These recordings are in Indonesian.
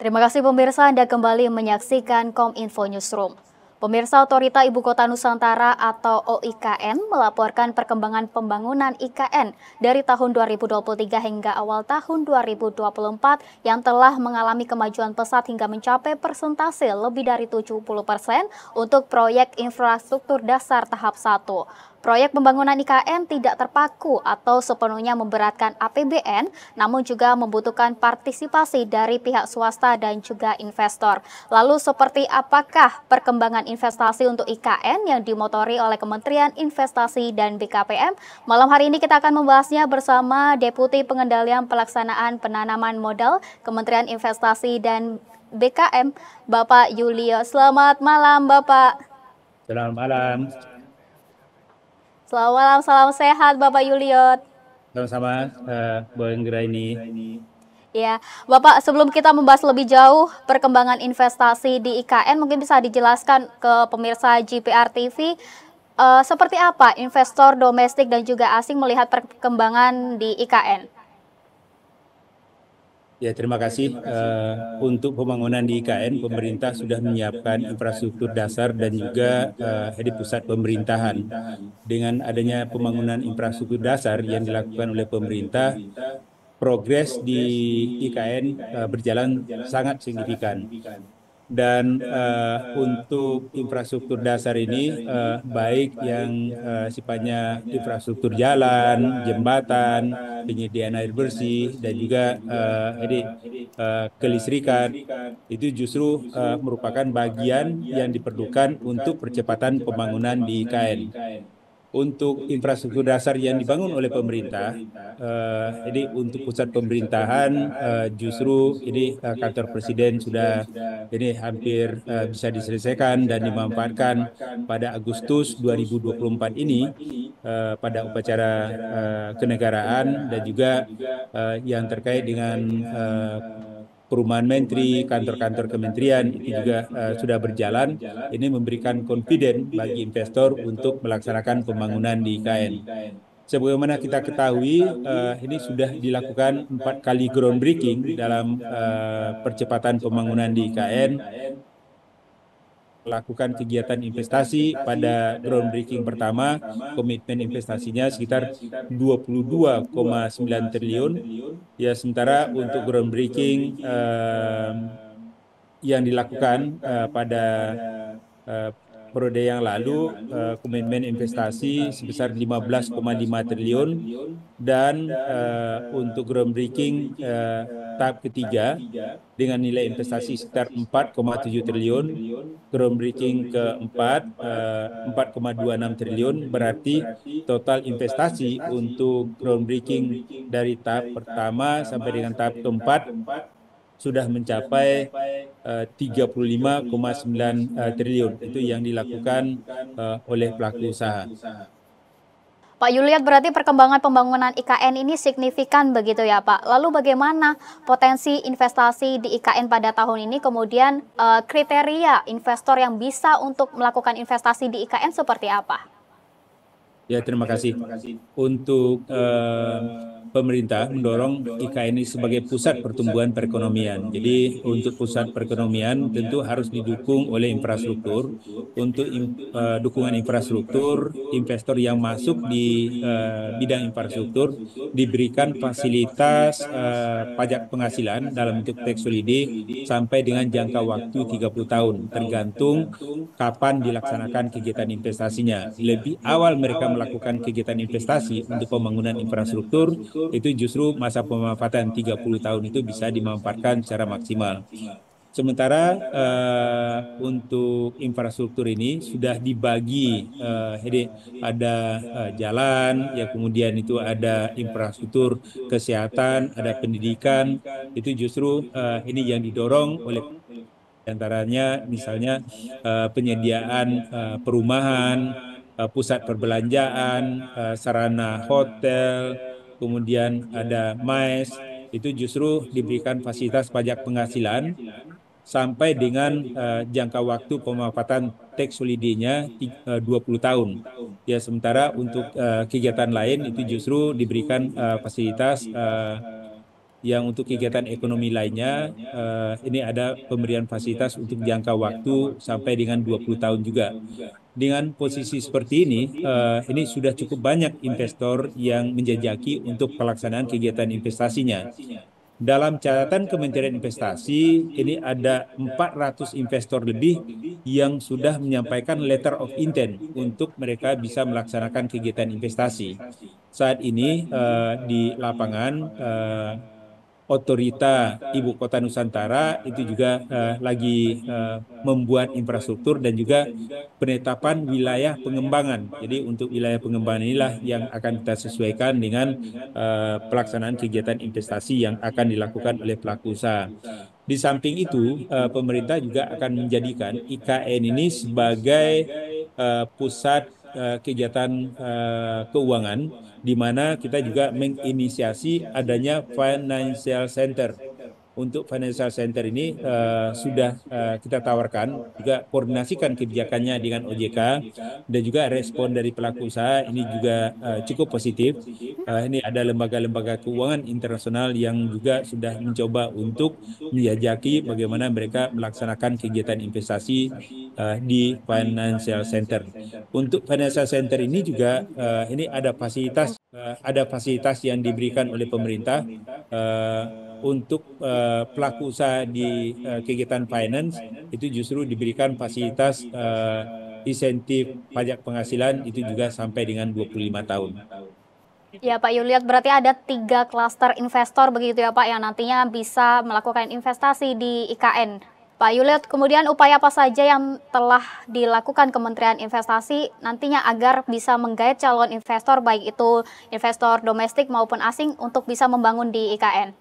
Terima kasih pemirsa, Anda kembali menyaksikan Kominfo Newsroom. Pemirsa, Otorita Ibu Kota Nusantara atau OIKN melaporkan perkembangan pembangunan IKN dari tahun 2023 hingga awal tahun 2024 yang telah mengalami kemajuan pesat hingga mencapai persentase lebih dari 70% untuk proyek infrastruktur dasar tahap 1. Proyek pembangunan IKN tidak terpaku atau sepenuhnya memberatkan APBN, namun juga membutuhkan partisipasi dari pihak swasta dan juga investor. Lalu seperti apakah perkembangan investasi untuk IKN yang dimotori oleh Kementerian Investasi dan BKPM? Malam hari ini kita akan membahasnya bersama Deputi Pengendalian Pelaksanaan Penanaman Modal Kementerian Investasi dan BKM, Bapak Yulio. Selamat malam, Bapak. Selamat malam. Selamat malam, salam sehat Bapak Yuliot. Sama-sama, Bu Anggraini. Ya, Bapak, sebelum kita membahas lebih jauh perkembangan investasi di IKN, mungkin bisa dijelaskan ke pemirsa GPR TV seperti apa investor domestik dan juga asing melihat perkembangan di IKN? Ya, terima kasih. Untuk pembangunan di IKN, pemerintah sudah menyiapkan infrastruktur dasar dan juga di pusat pemerintahan. Dengan adanya pembangunan infrastruktur dasar yang dilakukan oleh pemerintah, progres di IKN berjalan sangat signifikan. Dan untuk infrastruktur dasar ini, baik yang sifatnya infrastruktur jalan, jembatan, penyediaan air bersih, dan juga kelistrikan, itu justru merupakan bagian yang diperlukan untuk percepatan pembangunan di IKN. Untuk infrastruktur dasar yang dibangun oleh pemerintah, jadi untuk pusat pemerintahan justru ini kantor presiden sudah ini hampir bisa diselesaikan dan dimanfaatkan pada Agustus 2024 ini pada upacara kenegaraan dan juga yang terkait dengan perumahan menteri, kantor-kantor kementerian itu juga sudah berjalan. Ini memberikan confidence bagi investor untuk melaksanakan pembangunan di IKN. Sebagaimana kita ketahui, ini sudah dilakukan 4 kali groundbreaking dalam percepatan pembangunan di IKN. Melakukan kegiatan investasi pada groundbreaking pertama, komitmen investasinya sekitar 22,9 triliun. Ya, sementara untuk groundbreaking yang dilakukan pada periode yang lalu, komitmen investasi sebesar 15,5 triliun dan untuk groundbreaking tahap ketiga dengan nilai investasi sekitar 4,7 triliun, groundbreaking keempat 4,26 triliun, berarti total investasi untuk groundbreaking dari tahap pertama sampai dengan tahap keempat sudah mencapai 35,9 triliun. Itu yang dilakukan oleh pelaku usaha. Pak Yuliat, berarti perkembangan pembangunan IKN ini signifikan begitu ya Pak. Lalu bagaimana potensi investasi di IKN pada tahun ini, kemudian kriteria investor yang bisa untuk melakukan investasi di IKN seperti apa? Ya, terima kasih. Untuk pemerintah mendorong IKN ini sebagai pusat pertumbuhan perekonomian. Jadi untuk pusat perekonomian tentu harus didukung oleh infrastruktur. Untuk dukungan infrastruktur, investor yang masuk di bidang infrastruktur diberikan fasilitas pajak penghasilan dalam bentuk tax holiday sampai dengan jangka waktu 30 tahun, tergantung kapan dilaksanakan kegiatan investasinya. Lebih awal mereka melakukan kegiatan investasi untuk pembangunan infrastruktur, itu justru masa pemanfaatan 30 tahun itu bisa dimanfaatkan secara maksimal. Sementara untuk infrastruktur ini sudah dibagi, jadi ada jalan, ya kemudian itu ada infrastruktur kesehatan, ada pendidikan, itu justru ini yang didorong oleh antaranya misalnya penyediaan perumahan, pusat perbelanjaan, sarana hotel, kemudian ada MICE, itu justru diberikan fasilitas pajak penghasilan sampai dengan jangka waktu pemanfaatan tax holiday-nya 20 tahun. Ya, sementara untuk kegiatan lain itu justru diberikan fasilitas yang untuk kegiatan ekonomi lainnya ini ada pemberian fasilitas untuk jangka waktu sampai dengan 20 tahun juga. Dengan posisi seperti ini sudah cukup banyak investor yang menjajaki untuk pelaksanaan kegiatan investasinya. Dalam catatan Kementerian Investasi, ini ada 400 investor lebih yang sudah menyampaikan letter of intent untuk mereka bisa melaksanakan kegiatan investasi. Saat ini di lapangan Otorita Ibu Kota Nusantara itu juga lagi membuat infrastruktur dan juga penetapan wilayah pengembangan. Jadi untuk wilayah pengembangan inilah yang akan kita sesuaikan dengan pelaksanaan kegiatan investasi yang akan dilakukan oleh pelaku usaha. Di samping itu, pemerintah juga akan menjadikan IKN ini sebagai pusat kegiatan keuangan, di mana kita juga menginisiasi adanya financial center. Untuk financial center ini sudah kita tawarkan, juga koordinasikan kebijakannya dengan OJK, dan juga respon dari pelaku usaha ini juga cukup positif. Ini ada lembaga-lembaga keuangan internasional yang juga sudah mencoba untuk menjajaki bagaimana mereka melaksanakan kegiatan investasi di financial center. Untuk financial center ini juga ini ada fasilitas yang diberikan oleh pemerintah untuk pelaku usaha di kegiatan finance itu justru diberikan fasilitas insentif pajak penghasilan itu juga sampai dengan 25 tahun. Ya Pak Yuliat, berarti ada 3 klaster investor begitu ya Pak yang nantinya bisa melakukan investasi di IKN. Pak Yuliat, kemudian upaya apa saja yang telah dilakukan Kementerian Investasi nantinya agar bisa menggait calon investor baik itu investor domestik maupun asing untuk bisa membangun di IKN?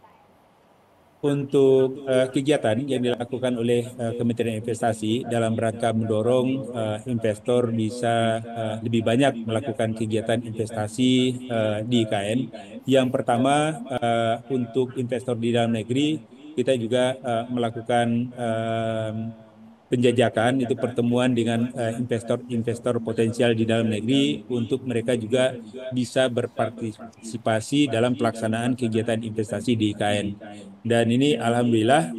Untuk kegiatan yang dilakukan oleh Kementerian Investasi dalam rangka mendorong investor bisa lebih banyak melakukan kegiatan investasi di IKN. Yang pertama, untuk investor di dalam negeri, kita juga melakukan penjajakan, itu pertemuan dengan investor-investor potensial di dalam negeri untuk mereka juga bisa berpartisipasi dalam pelaksanaan kegiatan investasi di IKN. Dan ini alhamdulillah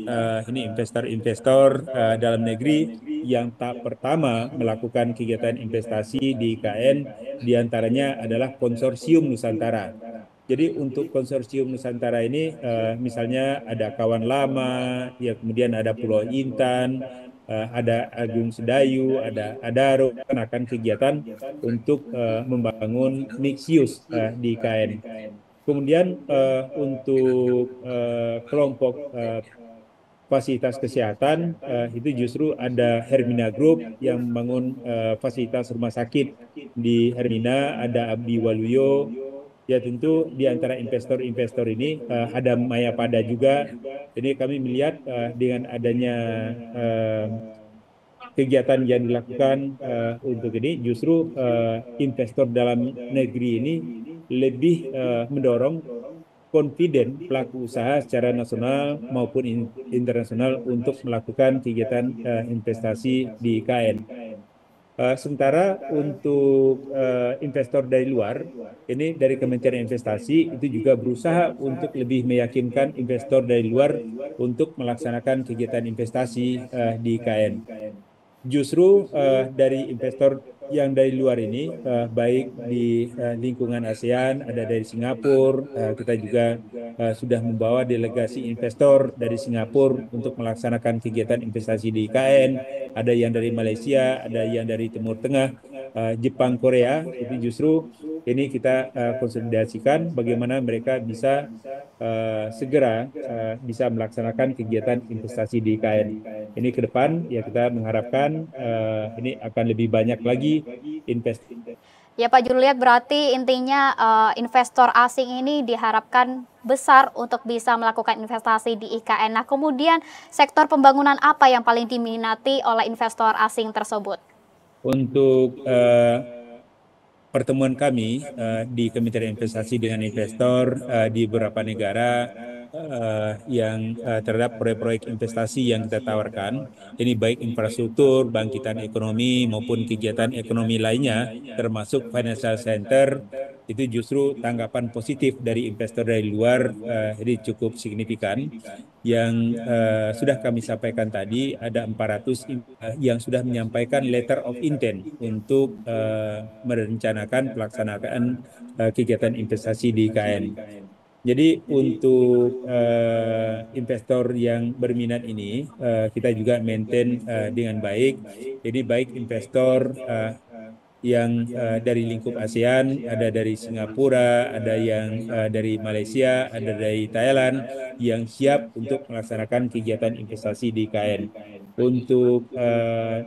ini investor-investor dalam negeri yang tak pertama melakukan kegiatan investasi di IKN diantaranya adalah Konsorsium Nusantara. Jadi untuk Konsorsium Nusantara ini misalnya ada Kawan Lama, ya kemudian ada Pulau Intan, ada Agung Sedayu, ada Adaro, akan kegiatan untuk membangun mixed use di IKN. Kemudian untuk kelompok fasilitas kesehatan itu justru ada Hermina Group yang membangun fasilitas rumah sakit di Hermina, ada Abdi Waluyo. Ya tentu di antara investor-investor ini ada Mayapada juga. Ini kami melihat dengan adanya kegiatan yang dilakukan untuk ini justru investor dalam negeri ini lebih mendorong confident pelaku usaha secara nasional maupun internasional untuk melakukan kegiatan investasi di IKN. Sementara untuk investor dari luar, ini dari Kementerian Investasi itu juga berusaha untuk lebih meyakinkan investor dari luar untuk melaksanakan kegiatan investasi di IKN. Justru dari investor yang dari luar ini, baik di lingkungan ASEAN, ada dari Singapura, kita juga sudah membawa delegasi investor dari Singapura untuk melaksanakan kegiatan investasi di IKN, ada yang dari Malaysia, ada yang dari Timur Tengah, Jepang, Korea, itu justru ini kita konsolidasikan bagaimana mereka bisa segera bisa melaksanakan kegiatan investasi di IKN. Ini ke depan ya kita mengharapkan ini akan lebih banyak lagi investasi. Ya Pak Juliet, berarti intinya investor asing ini diharapkan besar untuk bisa melakukan investasi di IKN. Nah kemudian sektor pembangunan apa yang paling diminati oleh investor asing tersebut? Untuk pertemuan kami di Kementerian Investasi dengan investor di beberapa negara yang terhadap proyek-proyek investasi yang kita tawarkan, ini baik infrastruktur, bangkitan ekonomi maupun kegiatan ekonomi lainnya, termasuk financial center, itu justru tanggapan positif dari investor dari luar ini cukup signifikan. Yang sudah kami sampaikan tadi, ada 400 yang sudah menyampaikan letter of intent untuk merencanakan pelaksanaan kegiatan investasi di IKN. Jadi untuk investor yang berminat ini kita juga maintain dengan baik. Jadi baik investor yang dari lingkup ASEAN, ada dari Singapura, ada yang dari Malaysia, ada dari Thailand yang siap untuk melaksanakan kegiatan investasi di IKN. Untuk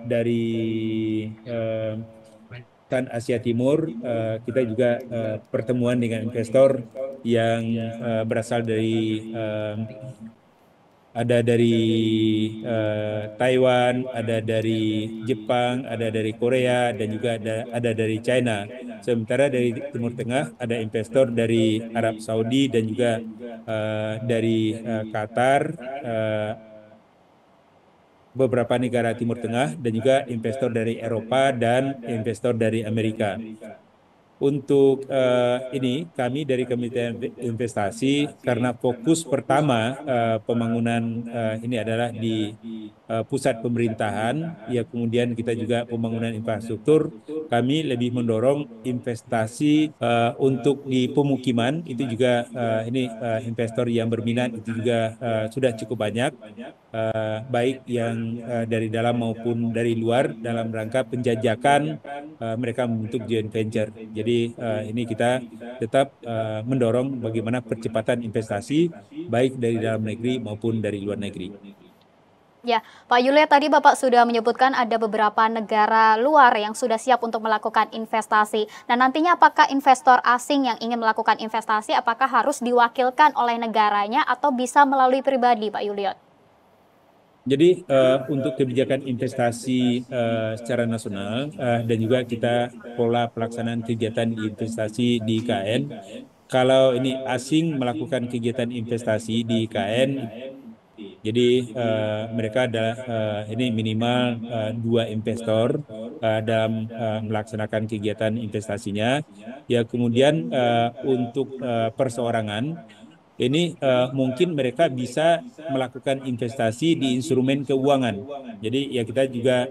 dari Tan Asia Timur, kita juga pertemuan dengan investor yang berasal dari ada dari Taiwan, ada dari Jepang, ada dari Korea, dan juga ada dari China. Sementara dari Timur Tengah ada investor dari Arab Saudi dan juga dari Qatar, beberapa negara Timur Tengah, dan juga investor dari Eropa dan investor dari Amerika. Untuk ini kami dari Kementerian Investasi, karena fokus pertama pembangunan ini adalah di pusat pemerintahan, ya kemudian kita juga pembangunan infrastruktur, kami lebih mendorong investasi untuk di pemukiman, itu juga ini investor yang berminat itu juga sudah cukup banyak. Baik yang dari dalam maupun dari luar dalam rangka penjajakan mereka membentuk joint venture. Jadi ini kita tetap mendorong bagaimana percepatan investasi baik dari dalam negeri maupun dari luar negeri. Ya, Pak Yulia, tadi Bapak sudah menyebutkan ada beberapa negara luar yang sudah siap untuk melakukan investasi. Nah, nantinya apakah investor asing yang ingin melakukan investasi, apakah harus diwakilkan oleh negaranya atau bisa melalui pribadi, Pak Yuliot? Jadi untuk kebijakan investasi secara nasional dan juga kita pola pelaksanaan kegiatan investasi di IKN, kalau ini asing melakukan kegiatan investasi di IKN, jadi mereka ada ini minimal 2 investor dalam melaksanakan kegiatan investasinya. Ya kemudian untuk perseorangan ini mungkin mereka bisa melakukan investasi di instrumen keuangan. Jadi ya kita juga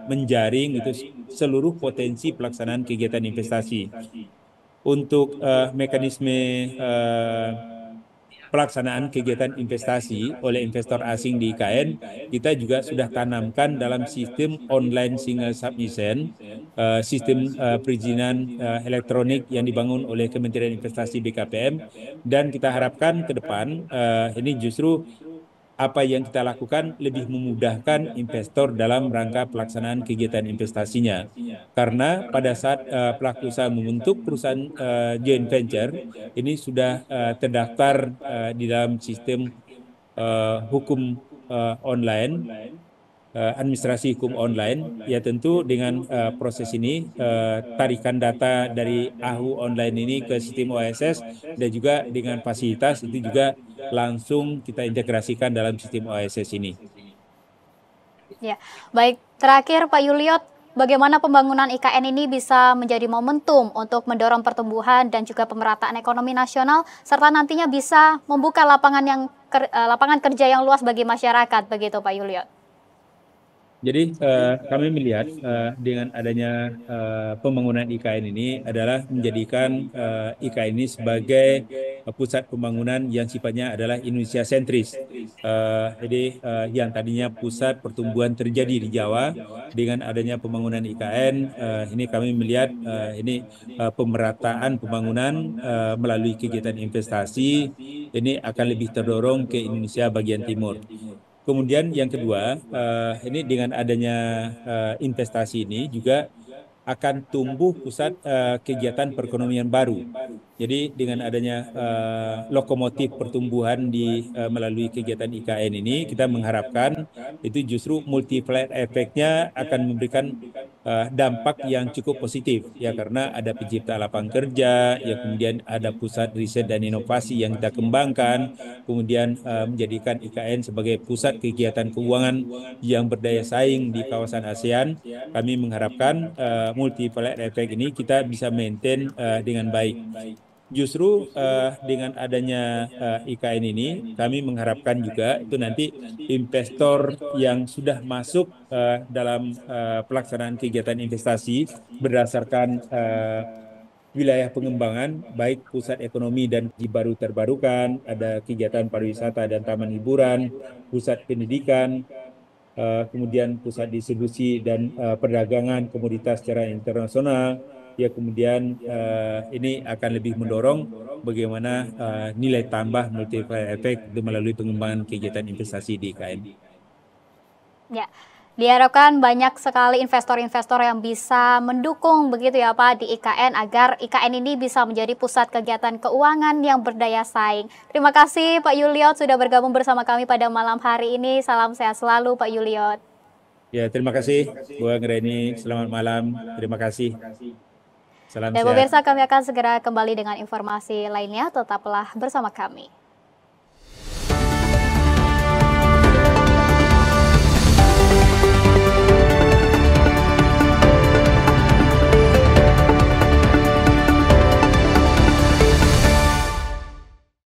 menjaring itu seluruh potensi pelaksanaan kegiatan investasi. Untuk mekanisme pelaksanaan kegiatan investasi oleh investor asing di IKN, kita juga sudah tanamkan dalam sistem online single submission, sistem perizinan elektronik yang dibangun oleh Kementerian Investasi BKPM, dan kita harapkan ke depan ini justru apa yang kita lakukan lebih memudahkan investor dalam rangka pelaksanaan kegiatan investasinya. Karena pada saat pelaku usaha membentuk perusahaan joint venture, ini sudah terdaftar di dalam sistem hukum online, administrasi hukum online, ya tentu dengan proses ini tarikan data dari AHU online ini ke sistem OSS dan juga dengan fasilitas itu juga langsung kita integrasikan dalam sistem OSS ini. Ya, baik. Terakhir Pak Yuliot, bagaimana pembangunan IKN ini bisa menjadi momentum untuk mendorong pertumbuhan dan juga pemerataan ekonomi nasional, serta nantinya bisa membuka lapangan kerja yang luas bagi masyarakat, begitu Pak Yuliot? Jadi kami melihat dengan adanya pembangunan IKN ini adalah menjadikan IKN ini sebagai pusat pembangunan yang sifatnya adalah Indonesia sentris. Jadi yang tadinya pusat pertumbuhan terjadi di Jawa, dengan adanya pembangunan IKN ini kami melihat ini pemerataan pembangunan melalui kegiatan investasi ini akan lebih terdorong ke Indonesia bagian timur. Kemudian yang kedua, ini dengan adanya investasi ini juga akan tumbuh pusat kegiatan perekonomian baru. Jadi dengan adanya lokomotif pertumbuhan melalui kegiatan IKN ini, kita mengharapkan itu justru multiplier efeknya akan memberikan dampak yang cukup positif ya, karena ada pencipta lapangan kerja, ya kemudian ada pusat riset dan inovasi yang kita kembangkan, kemudian menjadikan IKN sebagai pusat kegiatan keuangan yang berdaya saing di kawasan ASEAN. Kami mengharapkan multiplier effect ini kita bisa maintain dengan baik. Justru dengan adanya IKN ini, kami mengharapkan juga itu nanti investor yang sudah masuk dalam pelaksanaan kegiatan investasi berdasarkan wilayah pengembangan, baik pusat ekonomi dan energi baru terbarukan, ada kegiatan pariwisata dan taman hiburan, pusat pendidikan, kemudian pusat distribusi dan perdagangan komoditas secara internasional. Ya, kemudian ini akan lebih mendorong bagaimana nilai tambah multiplier effect itu melalui pengembangan kegiatan investasi di IKN. Ya, diharapkan banyak sekali investor-investor yang bisa mendukung begitu ya Pak di IKN agar IKN ini bisa menjadi pusat kegiatan keuangan yang berdaya saing. Terima kasih Pak Yuliot sudah bergabung bersama kami pada malam hari ini. Salam sehat selalu Pak Yuliot. Ya, terima kasih Bu Anggreni. Selamat malam. Terima kasih. Salam Dan sehat. pemirsa, kami akan segera kembali dengan informasi lainnya. Tetaplah bersama kami.